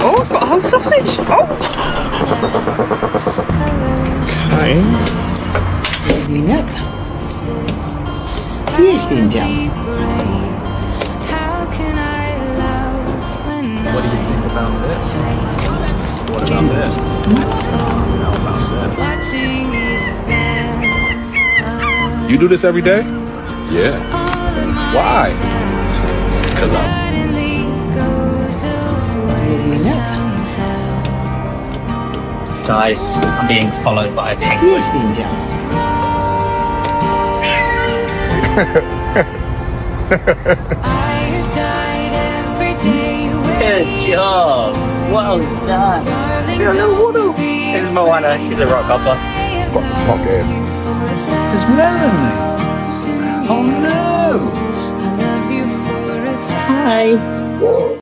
Oh, I've got a whole sausage. Oh. Okay. Minute. Jeźdź jam. What do you think about this? What about this? How about this? You do this every day? Yeah. Why? Because Guys, I'm being followed by a pig. Jeźdź jam. Good job. Well done. This is Moana. She's a rock hopper. okay. There's melon. Oh no. Hi.